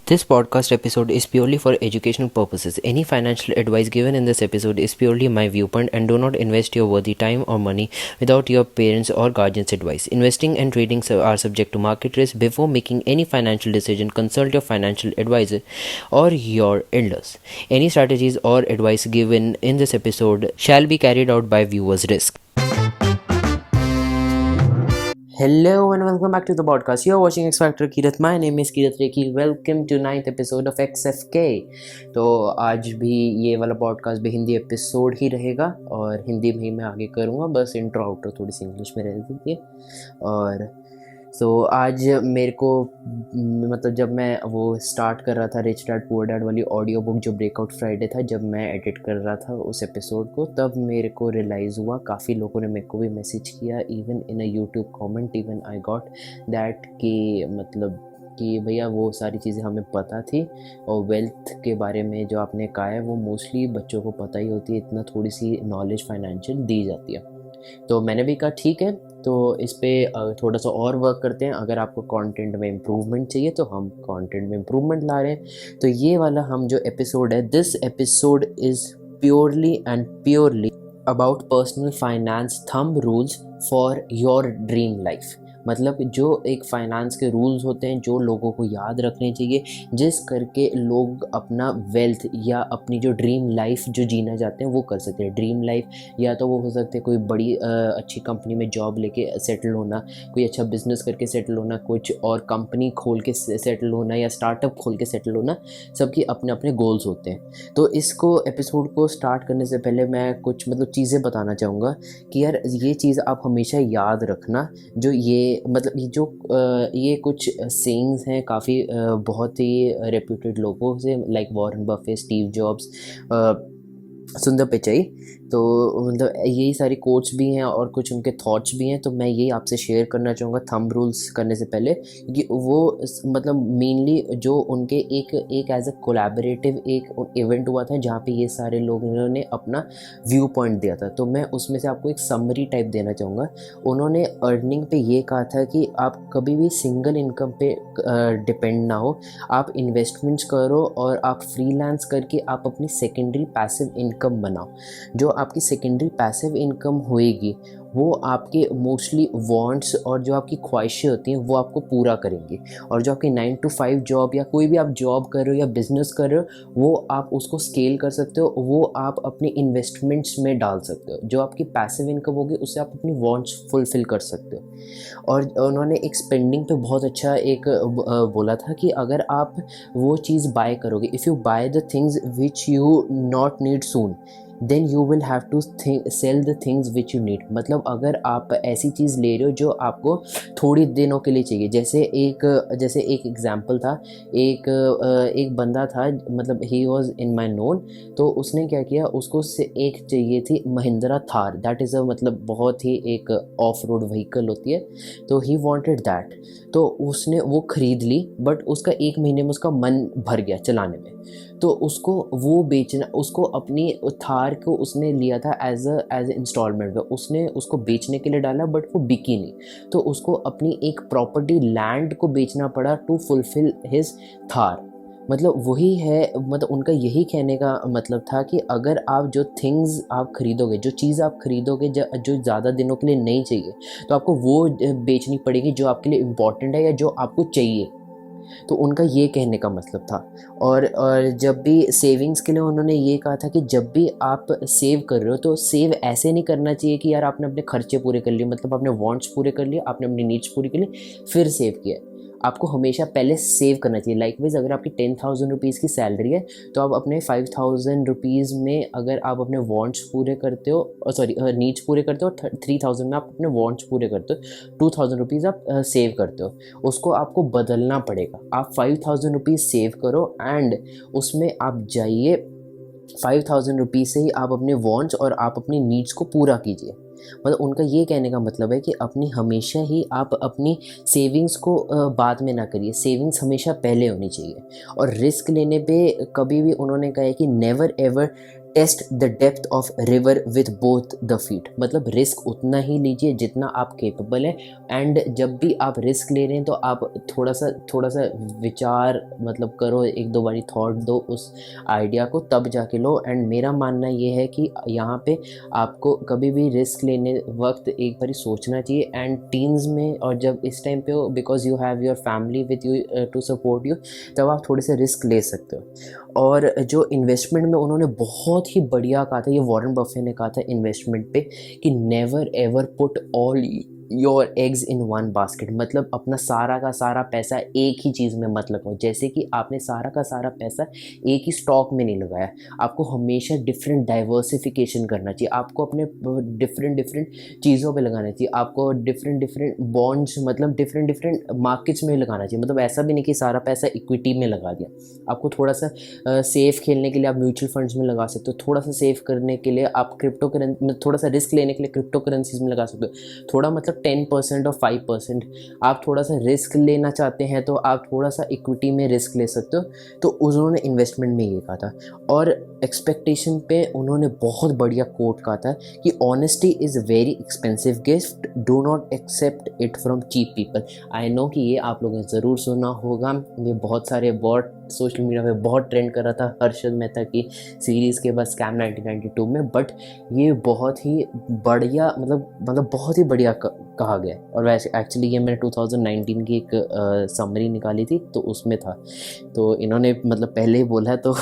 This podcast episode is purely for educational purposes. Any financial advice given in this episode is purely my viewpoint and do not invest your worthy time or money without your parents or guardians' advice. Investing and trading are subject to market risk. Before making any financial decision, consult your financial advisor or your elders. Any strategies or advice given in this episode shall be carried out by viewers' risk. Hello and welcome back to the podcast. You're watching X Factor Kirat. My name is Kirat Rekil. Welcome to 9th episode of XFK. तो आज भी ये वाला podcast भी Hindi episode ही रहेगा और हिंदी में ही मैं आगे करूँगा. बस इंट्रो आउट्रो थोड़ी सी इंग्लिश में रह देती है. और आज मेरे को मतलब जब मैं वो स्टार्ट कर रहा था रिच डैड पुअर डैड वाली ऑडियो बुक जो ब्रेकआउट फ्राइडे था, जब मैं एडिट कर रहा था उस एपिसोड को, तब मेरे को रियलाइज़ हुआ, काफ़ी लोगों ने मेरे को भी मैसेज किया, even in a YouTube comment even I got that कि मतलब कि भैया वो सारी चीज़ें हमें पता थी और वेल्थ के बारे में जो आपने कहा है वो मोस्टली बच्चों को पता ही होती है, इतना थोड़ी सी नॉलेज फाइनेंशियल दी जाती है. तो मैंने भी कहा ठीक है, तो इस पर थोड़ा सा और वर्क करते हैं. अगर आपको कंटेंट में इम्प्रूवमेंट चाहिए तो हम कंटेंट में इम्प्रूवमेंट ला रहे हैं. तो ये वाला हम जो एपिसोड है, this episode is purely about personal finance thumb rules for your dream life. मतलब जो एक फाइनेंस के रूल्स होते हैं जो लोगों को याद रखने चाहिए, जिस करके लोग अपना वेल्थ या अपनी जो ड्रीम लाइफ जो जीना चाहते हैं वो कर सकते हैं. ड्रीम लाइफ या तो वो हो सकते हैं कोई बड़ी अच्छी कंपनी में जॉब लेके सेटल होना, कोई अच्छा बिजनेस करके सेटल होना, कुछ और कंपनी खोल के सेटल होना या स्टार्टअप खोल के सेटल होना. सबकी अपने अपने गोल्स होते हैं. तो इसको एपिसोड को स्टार्ट करने से पहले मैं कुछ मतलब चीज़ें बताना चाहूँगा कि यार ये चीज़ आप हमेशा याद रखना. जो ये मतलब ये कुछ सेइंग्स हैं काफ़ी बहुत ही रेप्यूटेड लोगों से, like Warren Buffett, Steve jobs, सुंदर पिचाई. तो मतलब यही सारी कोट्स भी हैं और कुछ उनके थॉट्स भी हैं. तो मैं यही आपसे शेयर करना चाहूँगा थंब रूल्स करने से पहले, क्योंकि वो मतलब मेनली जो उनके एक एज अ कोलैबोरेटिव एक इवेंट हुआ था जहाँ पे ये सारे लोगों ने अपना व्यू पॉइंट दिया था. तो मैं उसमें से आपको एक समरी टाइप देना चाहूँगा. उन्होंने अर्निंग पे ये कहा था कि आप कभी भी सिंगल इनकम पे डिपेंड ना हो, आप इन्वेस्टमेंट्स करो और आप फ्रीलांस करके आप अपनी सेकेंडरी पैसिव इनकम बनाओ. जो आपकी सेकेंडरी पैसिव इनकम होएगी वो आपके मोस्टली वांट्स और जो आपकी ख्वाहिशें होती हैं वो आपको पूरा करेंगी. और जो आपकी 9 to 5 जॉब या कोई भी आप जॉब कर रहे हो या बिज़नेस कर रहे हो वो आप उसको स्केल कर सकते हो, वो आप अपनी इन्वेस्टमेंट्स में डाल सकते हो. जो आपकी पैसिव इनकम होगी उससे आप अपनी वांट्स फुलफ़िल कर सकते हो. और उन्होंने एक स्पेंडिंग पे बहुत अच्छा एक बोला था कि अगर आप वो चीज़ बाय करोगे, if you buy the things which you not need soon then you will have to sell the things which you need. मतलब अगर आप ऐसी चीज़ ले रहे हो जो आपको थोड़ी दिनों के लिए चाहिए, जैसे एक एग्जांपल था, एक बंदा था, मतलब he was in my known. तो उसने क्या किया, उसको से एक चाहिए थी Mahindra Thar, that is a मतलब बहुत ही एक ऑफ रोड व्हीकल होती है. तो ही वांटेड दैट. तो उसने वो ख़रीद ली, बट उसका 1 महीने में उसका मन भर गया चलाने में. तो उसको वो बेचना, उसको अपनी थार को उसने लिया था एज अ इंस्टॉलमेंट में, उसने उसको बेचने के लिए डाला बट वो बिकी नहीं. तो उसको अपनी एक प्रॉपर्टी लैंड को बेचना पड़ा टू फुलफिल हिज थार. मतलब वही है, मतलब उनका यही कहने का मतलब था कि अगर आप जो थिंग्स आप खरीदोगे, जो चीज़ आप खरीदोगे जो ज़्यादा दिनों के लिए नहीं चाहिए, तो आपको वो बेचनी पड़ेगी जो आपके लिए इम्पॉर्टेंट है या जो आपको चाहिए. तो उनका ये कहने का मतलब था. और जब भी सेविंग्स के लिए उन्होंने ये कहा था कि जब भी आप सेव कर रहे हो तो सेव ऐसे नहीं करना चाहिए कि यार आपने अपने खर्चे पूरे कर लिए, मतलब आपने वांट्स पूरे कर लिए, आपने अपनी नीड्स पूरी कर ली फिर सेव किया. आपको हमेशा पहले सेव करना चाहिए. लाइकवाइज अगर आपकी 10,000 रुपीज़ की सैलरी है तो आप अपने 5,000 रुपीज़ में अगर आप अपने वांट्स पूरे करते हो, सॉरी नीड्स पूरे करते हो, 3,000 में आप अपने वांट्स पूरे करते हो, 2,000 रुपीज़ आप सेव करते हो. उसको आपको बदलना पड़ेगा. आप 5,000 रुपीज़ सेव करो एंड उसमें आप जाइए, 5,000 रुपीज़ से ही आप अपने वांट्स और आप अपनी नीड्स को पूरा कीजिए. मतलब उनका ये कहने का मतलब है कि अपनी हमेशा ही आप अपनी सेविंग्स को बाद में ना करिए, सेविंग्स हमेशा पहले होनी चाहिए. और रिस्क लेने पे कभी भी उन्होंने कहा है कि never ever test the depth of river with both the feet, मतलब रिस्क उतना ही लीजिए जितना आप केपेबल है। एंड जब भी आप रिस्क ले रहे हैं तो आप थोड़ा सा विचार मतलब करो, एक दो बारी थॉट दो उस आइडिया को, तब जाके लो। एंड मेरा मानना ये है कि यहाँ पे आपको कभी भी रिस्क लेने वक्त एक बारी सोचना चाहिए। एंड टीन्स में और जब इस टाइम पे हो, because you have your family with you to support you, तब आप थोड़े से रिस्क ले सकते हो। और जो इन्वेस्टमेंट में उन्होंने बहुत ही बढ़िया कहा था, ये वॉरेन बफे ने कहा था इन्वेस्टमेंट पे, कि never ever put all your eggs in one basket, मतलब अपना सारा का सारा पैसा एक ही चीज़ में मत लगाओ। जैसे कि आपने सारा का सारा पैसा एक ही स्टॉक में नहीं लगाया, आपको हमेशा डिफरेंट डाइवर्सिफिकेशन करना चाहिए, आपको अपने डिफरेंट चीज़ों पे लगाना चाहिए, आपको डिफरेंट बॉन्ड्स मतलब डिफरेंट मार्केट्स में लगाना चाहिए। मतलब ऐसा भी नहीं कि सारा पैसा इक्विटी में लगा दिया, आपको थोड़ा सा सेफ खेलने के लिए आप म्यूचुअल फंड्स में लगा सकते हो, थोड़ा सा सेफ करने के लिए आप क्रिप्टो करेंसी, थोड़ा सा रिस्क लेने के लिए क्रिप्टो करेंसीज में लगा सकते हो। थोड़ा मतलब 10% और 5%, आप थोड़ा सा रिस्क लेना चाहते हैं तो आप थोड़ा सा इक्विटी में रिस्क ले सकते हो। तो उन्होंने इन्वेस्टमेंट में ये कहा था। और एक्सपेक्टेशन पे उन्होंने बहुत बढ़िया कोट कहा था कि honesty is very expensive gift, do not accept it from cheap people. I know कि ये आप लोगों ने ज़रूर सुना होगा, ये बहुत सारे बहुत सोशल मीडिया पे बहुत ट्रेंड कर रहा था हर्षद मेहता की सीरीज़ के बाद स्कैम 1992 में, बट ये बहुत ही बढ़िया मतलब बहुत ही बढ़िया कहा गया। और वैसे एक्चुअली ये मैंने 2019 की एक समरी निकाली थी तो उसमें था, तो इन्होंने मतलब पहले ही बोला तो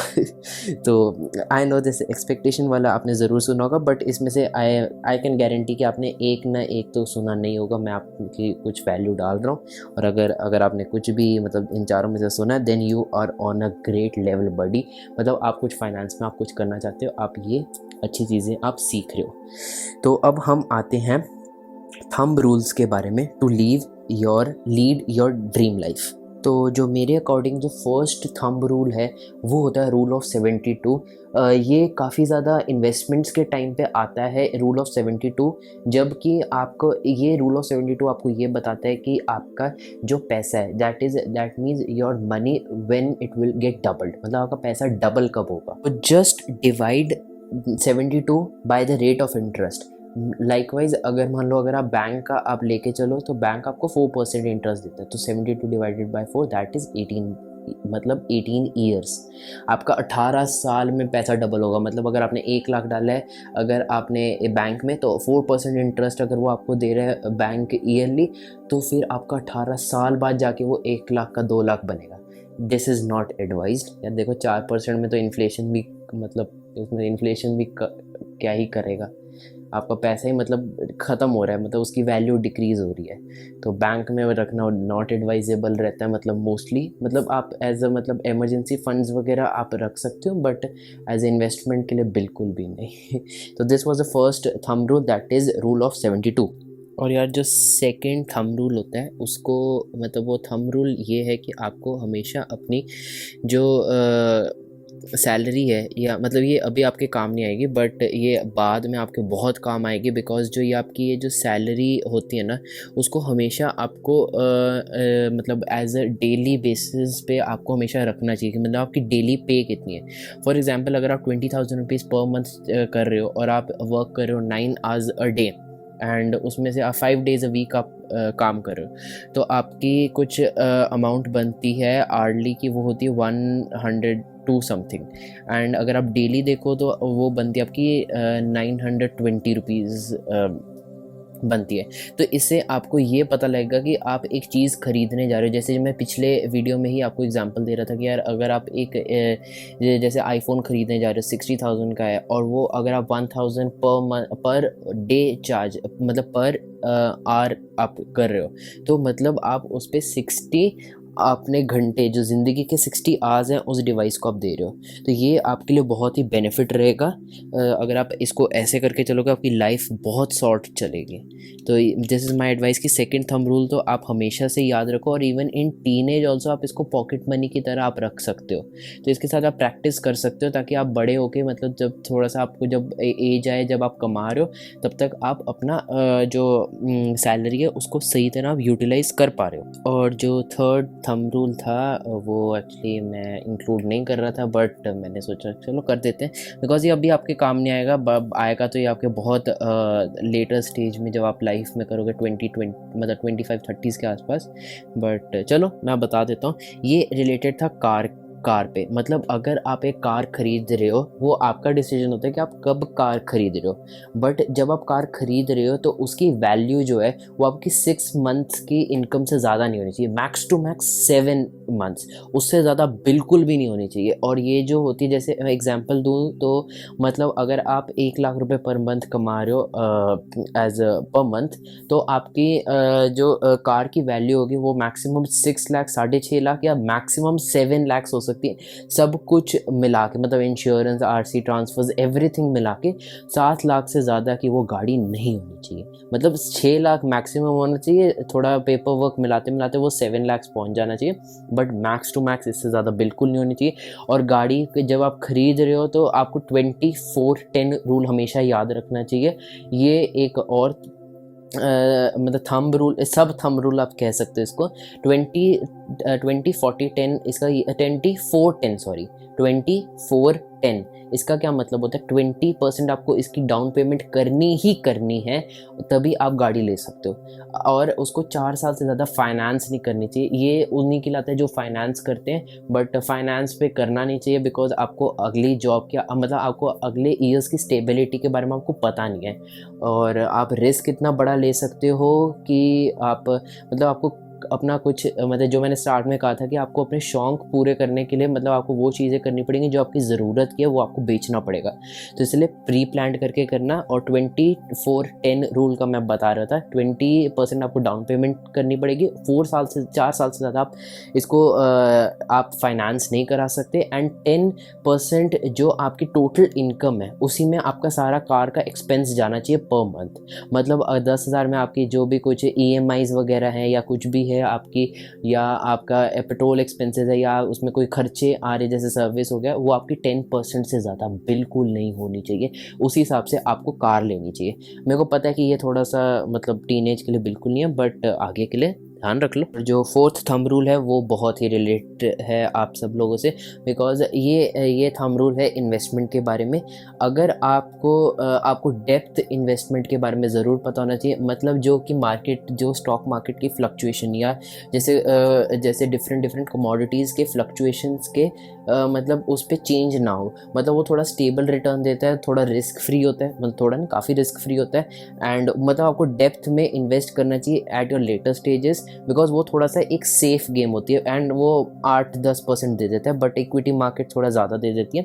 तो आई नो दिस एक्सपेक्टेशन वाला आपने ज़रूर सुना होगा, बट इसमें से आई कैन गारंटी कि आपने एक ना एक तो सुना नहीं होगा। मैं आपकी कुछ वैल्यू डाल रहा हूँ, और अगर आपने कुछ भी मतलब इन चारों में से सुना है, then you are on a great level buddy. मतलब आप कुछ फाइनेंस में आप कुछ करना चाहते हो, आप ये अच्छी चीज़ें आप सीख रहे हो। तो अब हम आते हैं थंब रूल्स के बारे में, to lead your dream life. तो जो मेरे अकॉर्डिंग जो फर्स्ट थंब रूल है वो होता है रूल ऑफ 72। ये काफ़ी ज़्यादा इन्वेस्टमेंट्स के टाइम पे आता है रूल ऑफ 72, जबकि आपको ये रूल ऑफ 72 आपको ये बताता है कि आपका जो पैसा है that means your money when it will get doubled, मतलब आपका पैसा डबल कब होगा। तो just divide 72 by the rate of interest. Likewise अगर मान लो अगर आप बैंक का आप लेके चलो तो बैंक आपको 4% इंटरेस्ट देता है, तो 72 डिवाइडेड बाय 4 दैट इज़ 18, मतलब 18 ईयर्स। आपका 18 साल में पैसा डबल होगा। मतलब अगर आपने 1 लाख डाला है अगर आपने बैंक में, तो 4% इंटरेस्ट अगर वो आपको दे रहा है बैंक ईयरली, तो फिर आपका 18 साल बाद जाके वो 1 लाख का 2 लाख बनेगा। This is not advised. यार देखो 4% में तो इन्फ्लेशन भी मतलब इसमें इन्फ्लेशन भी क्या ही करेगा, आपका पैसा ही मतलब ख़त्म हो रहा है, मतलब उसकी वैल्यू डिक्रीज़ हो रही है। तो बैंक में रखना नॉट एडवाइजेबल रहता है, मतलब मोस्टली मतलब आप एज अ मतलब इमरजेंसी फंड्स वगैरह आप रख सकते हो, बट एज ए इन्वेस्टमेंट के लिए बिल्कुल भी नहीं। तो this was the first thumb rule, that is rule of 72। और यार जो सेकंड थंब रूल होता है उसको मतलब वो थंब रूल ये है कि आपको हमेशा अपनी जो सैलरी है, या मतलब ये अभी आपके काम नहीं आएगी बट ये बाद में आपके बहुत काम आएगी, बिकॉज जो ये आपकी ये जो सैलरी होती है ना उसको हमेशा आपको मतलब एज अ डेली बेसिस पे आपको हमेशा रखना चाहिए कि मतलब आपकी डेली पे कितनी है। फॉर एग्जांपल अगर आप 20,000 रुपीज़ पर मंथ कर रहे हो और आप वर्क कर रहे हो 9 आवर्स अ डे, एंड उसमें से आप 5 डेज़ अ वीक आप काम कर रहे हो, तो आपकी कुछ अमाउंट बनती है आर्ली की, वो होती है 102 समथिंग। एंड अगर आप डेली देखो तो वो बनती है आपकी 920 रुपीज़ बनती है। तो इससे आपको ये पता लगेगा कि आप एक चीज़ खरीदने जा रहे हो। जैसे मैं पिछले वीडियो में ही आपको एग्जांपल दे रहा था कि यार अगर आप एक जैसे आईफोन खरीदने जा रहे हो 60,000 का है, और वो अगर आप 1,000 पर डे चार्ज मतलब पर आवर आप कर रहे हो, तो मतलब आप उस पर 60 अपने घंटे जो ज़िंदगी के 60 आवर्स हैं उस डिवाइस को आप दे रहे हो। तो ये आपके लिए बहुत ही बेनिफिट रहेगा। अगर आप इसको ऐसे करके चलोगे आपकी लाइफ बहुत शॉर्ट चलेगी। तो दिस इज़ माय एडवाइस कि सेकंड थंब रूल तो आप हमेशा से याद रखो, और इवन इन टीनेज ऑल्सो आप इसको पॉकेट मनी की तरह आप रख सकते हो। तो इसके साथ आप प्रैक्टिस कर सकते हो ताकि आप बड़े होके मतलब जब थोड़ा सा आपको जब एज आए जब आप कमा रहे हो तब तक आप अपना जो सैलरी है उसको सही तरह आप यूटिलाइज़ कर पा रहे हो। और जो थर्ड थंब रूल था वो एक्चुअली मैं इंक्लूड नहीं कर रहा था, बट मैंने सोचा चलो कर देते हैं, बिकॉज ये अभी आपके काम नहीं आएगा। आएगा तो ये आपके बहुत लेटर स्टेज में, जब आप लाइफ में करोगे 2020 मतलब 25-30 के आसपास। बट चलो मैं बता देता हूँ। ये रिलेटेड था कार पे। मतलब अगर आप एक कार खरीद रहे हो, वो आपका डिसीजन होता है कि आप कब कार खरीद रहे हो, बट जब आप कार खरीद रहे हो तो उसकी वैल्यू जो है वो आपकी 6 मंथ्स की इनकम से ज़्यादा नहीं होनी चाहिए, मैक्स टू मैक्स 7 मंथ्स, उससे ज़्यादा बिल्कुल भी नहीं होनी चाहिए। और ये जो होती है, जैसे एग्जांपल दूँ तो मतलब अगर आप 1 लाख रुपए पर मंथ कमा रहे हो एज पर मंथ, तो आपकी जो कार की वैल्यू होगी वो मैक्सिमम 6 लाख, 6.5 लाख या मैक्सिमम 7 लाख हो सकती है। सब कुछ मिला के, मतलब इंश्योरेंस, आरसी, ट्रांसफर्स, एवरीथिंग मिला के 7 लाख से ज़्यादा की वो गाड़ी नहीं होनी चाहिए। मतलब 6 लाख मैक्सिमम होना चाहिए, थोड़ा पेपर वर्क मिलाते मिलाते वो 7 लाख पहुंच जाना चाहिए, बट मैक्स टू मैक्स इससे ज़्यादा बिल्कुल नहीं होनी चाहिए। और गाड़ी जब आप खरीद रहे हो तो आपको 24-10 रूल हमेशा याद रखना चाहिए। ये एक और मतलब थंब रूल, सब थंब रूल आप कह सकते हो इसको। 20-40-10, इसका 24-10, सॉरी 24-10, इसका क्या मतलब होता है? 20% आपको इसकी डाउन पेमेंट करनी ही करनी है, तभी आप गाड़ी ले सकते हो। और उसको 4 साल से ज़्यादा फाइनेंस नहीं करनी चाहिए। ये उन्हीं के लाते हैं जो फाइनेंस करते हैं, बट फाइनेंस पे करना नहीं चाहिए, बिकॉज आपको अगली जॉब क्या, मतलब आपको अगले ईयर्स की स्टेबिलिटी के बारे में आपको पता नहीं है। और आप रिस्क इतना बड़ा ले सकते हो कि आप मतलब आपको अपना कुछ, मतलब जो मैंने स्टार्ट में कहा था कि आपको अपने शौक पूरे करने के लिए मतलब आपको वो चीज़ें करनी पड़ेंगी जो आपकी ज़रूरत की है, वो आपको बेचना पड़ेगा। तो इसलिए प्री प्लान करके करना। और 24-10 रूल का मैं बता रहा था, 20% आपको डाउन पेमेंट करनी पड़ेगी। 4 साल से ज़्यादा आप इसको आप फाइनेंस नहीं करा सकते। एंड 10% जो आपकी टोटल इनकम है उसी में आपका सारा कार का एक्सपेंस जाना चाहिए पर मंथ। मतलब 10,000 में आपकी जो भी कुछ EMIs वगैरह हैं या कुछ भी है आपकी, या आपका पेट्रोल एक्सपेंसेस है, या उसमें कोई खर्चे आ रहे जैसे सर्विस हो गया, वो आपकी 10% से ज़्यादा बिल्कुल नहीं होनी चाहिए। उसी हिसाब से आपको कार लेनी चाहिए। मेरे को पता है कि ये थोड़ा सा मतलब टीनेज के लिए बिल्कुल नहीं है, बट आगे के लिए ध्यान रख लो। जो 4th थंब रूल है वो बहुत ही रिलेट है आप सब लोगों से, बिकॉज ये थंब रूल है इन्वेस्टमेंट के बारे में। अगर आपको डेप्थ इन्वेस्टमेंट के बारे में ज़रूर पता होना चाहिए। मतलब जो कि मार्केट, जो स्टॉक मार्केट की फ्लक्चुएशन, या जैसे डिफरेंट कमोडिटीज़ के फ्लक्चुएशंस के मतलब उस पर चेंज ना हो। मतलब वो थोड़ा स्टेबल रिटर्न देता है, थोड़ा रिस्क फ्री होता है, मतलब थोड़ा नहीं, काफ़ी रिस्क फ्री होता है। एंड मतलब आपको डेप्थ में इन्वेस्ट करना चाहिए at your later stages, because वो थोड़ा सा एक सेफ गेम होती है। एंड वो 8-10% दे देता है, बट इक्विटी मार्केट थोड़ा ज़्यादा दे देती है,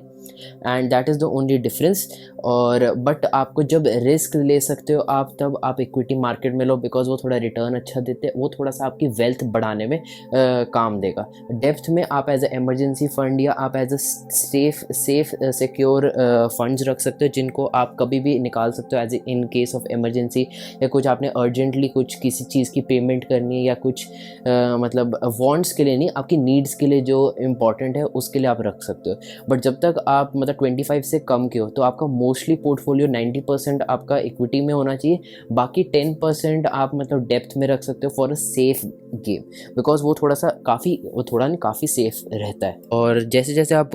and that is the only difference. और बट आपको जब रिस्क ले सकते हो आप, तब आप इक्विटी मार्केट में लो, बिकॉज वो थोड़ा रिटर्न अच्छा देते हैं, वो थोड़ा सा आपकी वेल्थ बढ़ाने में काम देगा। डेप्थ में आप एज ए एमरजेंसी फंड, या आप as a safe secure funds रख सकते हो, जिनको आप कभी भी निकाल सकते हो as a in case of emergency, या कुछ आपने अर्जेंटली कुछ किसी चीज़ की पेमेंट करनी है, या कुछ मतलब वांट्स के लिए नहीं, आपकी नीड्स के लिए जो इम्पॉर्टेंट है उसके लिए आप रख सकते हो। बट जब तक आप मतलब 25 से कम के हो, तो आपका मोस्टली पोर्टफोलियो 90% आपका इक्विटी में होना चाहिए, बाकी 10% आप मतलब डेप्थ में रख सकते हो for a safe game, because वो थोड़ा नहीं काफ़ी सेफ रहता है। और जैसे जैसे आप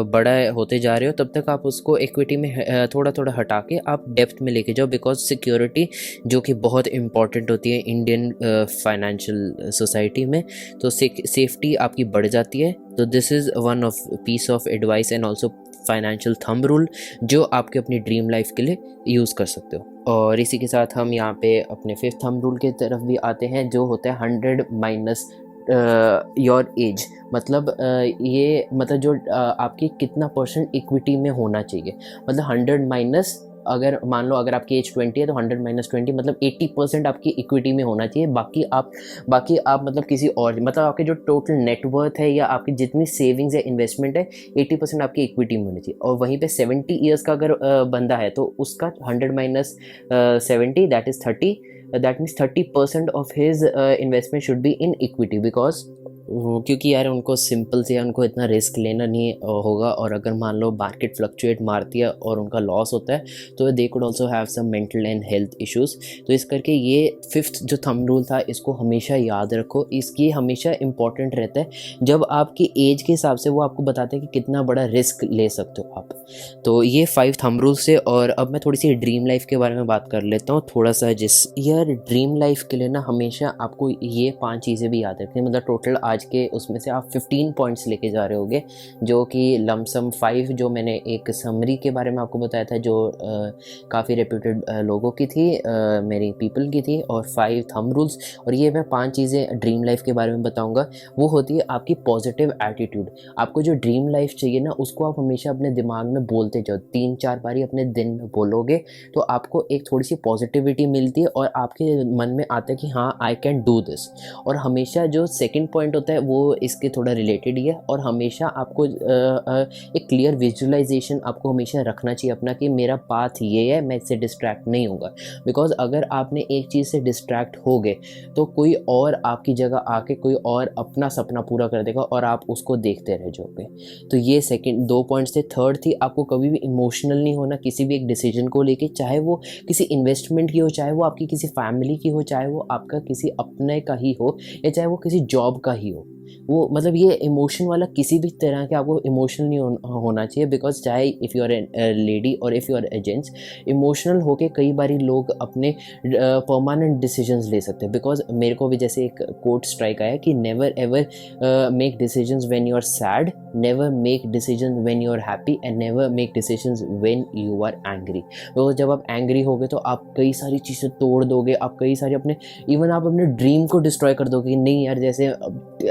बड़ा होते जा रहे हो, तब तक आप उसको इक्विटी में थोड़ा थोड़ा हटा के आप डेप्थ में लेके जाओ, बिकॉज सिक्योरिटी जो कि बहुत इंपॉर्टेंट होती है इंडियन फाइनेंशियल सोसाइटी में, तो सेफ्टी आपकी बढ़ जाती है। तो this is one of peace of advice and also financial thumb rule, जो आपके अपनी ड्रीम लाइफ के लिए यूज़ कर सकते हो। और इसी के साथ हम यहाँ पे अपने 5th थंब रूल की तरफ भी आते हैं, जो होता है 100 माइनस योर एज। मतलब ये मतलब जो आपकी कितना परसेंट इक्विटी में होना चाहिए। मतलब 100 माइनस, अगर मान लो अगर आपकी एज 20 है, तो 100 माइनस 20 मतलब 80% आपकी इक्विटी में होना चाहिए। बाकी आप मतलब किसी और, मतलब आपके जो टोटल नेटवर्थ है या आपकी जितनी सेविंग्स या इन्वेस्टमेंट है, 80% आपकी इक्विटी में होनी चाहिए। और वहीं पे 70 ईयर्स का अगर बंदा है, तो उसका 100 minus 70 that is 30, that means 30% of his investment should be in equity, because क्योंकि यार उनको सिंपल से उनको इतना रिस्क लेना नहीं होगा, और अगर मान लो मार्केट फ्लक्चुएट मारती है और उनका लॉस होता है तो they could also have some mental and health issues. तो इस करके ये फिफ्थ जो थंब रूल था इसको हमेशा याद रखो, इसकी हमेशा इंपॉर्टेंट रहता है जब आपकी एज के हिसाब से वो आपको बताते हैं कि कितना बड़ा रिस्क ले सकते हो आप। तो ये 5 थंब रूल्स थे। और अब मैं थोड़ी सी ड्रीम लाइफ के बारे में बात कर लेता हूँ थोड़ा सा। जिस यार ड्रीम लाइफ के लिए ना हमेशा आपको ये 5 चीज़ें भी याद रखनी, मतलब टोटल आज के उसमें से आप 15 पॉइंट्स लेके जा रहे होगे, जो कि लमसम 5 जो मैंने एक समरी के बारे में आपको बताया था जो काफ़ी रेप्यूटेड लोगों की थी, मेरी पीपल की थी, और 5 थंब रूल्स। और ये मैं 5 चीज़ें ड्रीम लाइफ के बारे में बताऊंगा। वो होती है आपकी पॉजिटिव एटीट्यूड। आपको जो ड्रीम लाइफ चाहिए ना उसको आप हमेशा अपने दिमाग में बोलते जाओ, 3-4 बारी अपने दिन में बोलोगे तो आपको एक थोड़ी सी पॉजिटिविटी मिलती है और आपके मन में आता है कि हाँ आई कैन डू दिस। और हमेशा जो सेकंड पॉइंट होता है वो इसके थोड़ा रिलेटेड ही है, और हमेशा आपको एक क्लियर विजुअलाइजेशन आपको हमेशा रखना चाहिए अपना कि मेरा पाथ ये है, मैं इससे डिस्ट्रैक्ट नहीं होगा। बिकॉज अगर आपने एक चीज़ से डिस्ट्रैक्ट हो गए तो कोई और आपकी जगह आके कोई और अपना सपना पूरा कर देगा और आप उसको देखते रह जाओगे। तो ये सेकंड 2 पॉइंट्स थे। थर्ड थी आपको कभी भी इमोशनल नहीं होना किसी भी एक डिसीजन को लेके, चाहे वो किसी इन्वेस्टमेंट की हो, चाहे वो आपकी किसी फैमिली की हो, चाहे वो आपका किसी अपने का ही हो, या चाहे वो किसी जॉब का ही हो। वो मतलब ये इमोशन वाला किसी भी तरह के आपको इमोशनल नहीं होना चाहिए। बिकॉज चाहे if you are a lady और if you are a gents, emotional होके कई बारी लोग अपने परमानेंट डिसीजंस ले सकते हैं। बिकॉज मेरे को भी जैसे एक कोट स्ट्राइक आया कि never ever make decisions when you are sad, never make decision when you are happy, and never make decisions when you are angry. तो जब आप एंग्री होगे तो आप कई सारी चीज़ें तोड़ दोगे, आप कई सारे अपने इवन आप अपने ड्रीम को डिस्ट्रॉय कर दोगे। नहीं यार, जैसे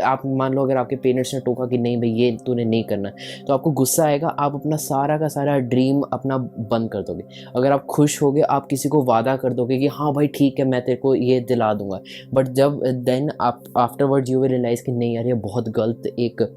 आप मान लो अगर आपके पेरेंट्स ने टोका कि नहीं भाई ये तूने नहीं करना, तो आपको गुस्सा आएगा, आप अपना सारा का सारा ड्रीम अपना बंद कर दोगे। अगर आप खुश होगे आप किसी को वादा कर दोगे कि हाँ भाई ठीक है मैं तेरे को ये दिला दूंगा, बट जब देन आप आफ्टरवर्ड्स यू विल रियलाइज़ कि नहीं यार ये बहुत गलत एक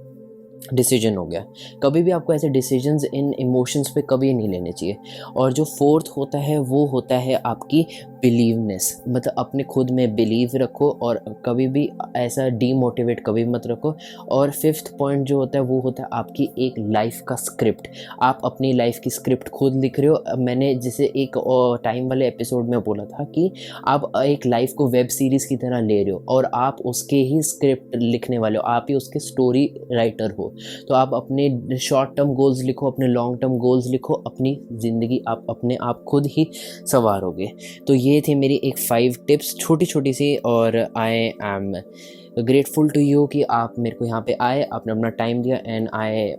डिसीजन हो गया। कभी भी आपको ऐसे डिसीजंस इन इमोशंस पे कभी नहीं लेने चाहिए। और जो फोर्थ होता है वो होता है आपकी बिलीवनेस, मतलब अपने खुद में बिलीव रखो और कभी भी ऐसा डीमोटिवेट कभी मत रखो। और फिफ्थ पॉइंट जो होता है वो होता है आपकी एक लाइफ का स्क्रिप्ट। आप अपनी लाइफ की स्क्रिप्ट खुद लिख रहे हो। मैंने जैसे एक टाइम वाले एपिसोड में बोला था कि आप एक लाइफ को वेब सीरीज़ की तरह ले रहे हो और आप उसके ही स्क्रिप्ट लिखने वाले हो, आप ही उसके स्टोरी राइटर हो। तो आप अपने शॉर्ट टर्म गोल्स लिखो, अपने लॉन्ग टर्म गोल्स लिखो, अपनी ज़िंदगी आप अपने आप खुद ही संवारोगे। तो ये थी मेरी एक 5 टिप्स छोटी छोटी सी, और I am grateful to you कि आप मेरे को यहाँ पे आए, आपने अपना टाइम दिया, एंड आई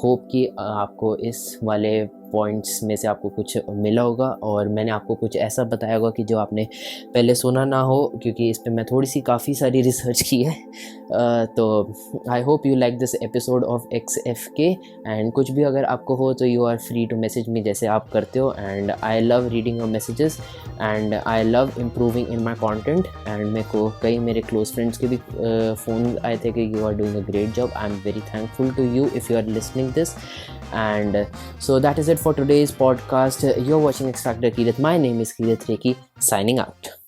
होप कि आपको इस वाले पॉइंट्स में से आपको कुछ मिला होगा और मैंने आपको कुछ ऐसा बताया होगा कि जो आपने पहले सुना ना हो, क्योंकि इस पे मैं थोड़ी सी काफ़ी सारी रिसर्च की है। तो I hope you like this episode of XFK, and कुछ भी अगर आपको हो तो you are free to message me जैसे आप करते हो। And I love reading your messages and I love improving in my content. And मेरे को कई मेरे क्लोज फ्रेंड्स के भी फ़ोन आए थे कि you are doing a great job. I am very thankful to you if you are listening this. And so that is it for today's podcast. You're watching X Factor Kirat. My name is Kirat Reki, signing out.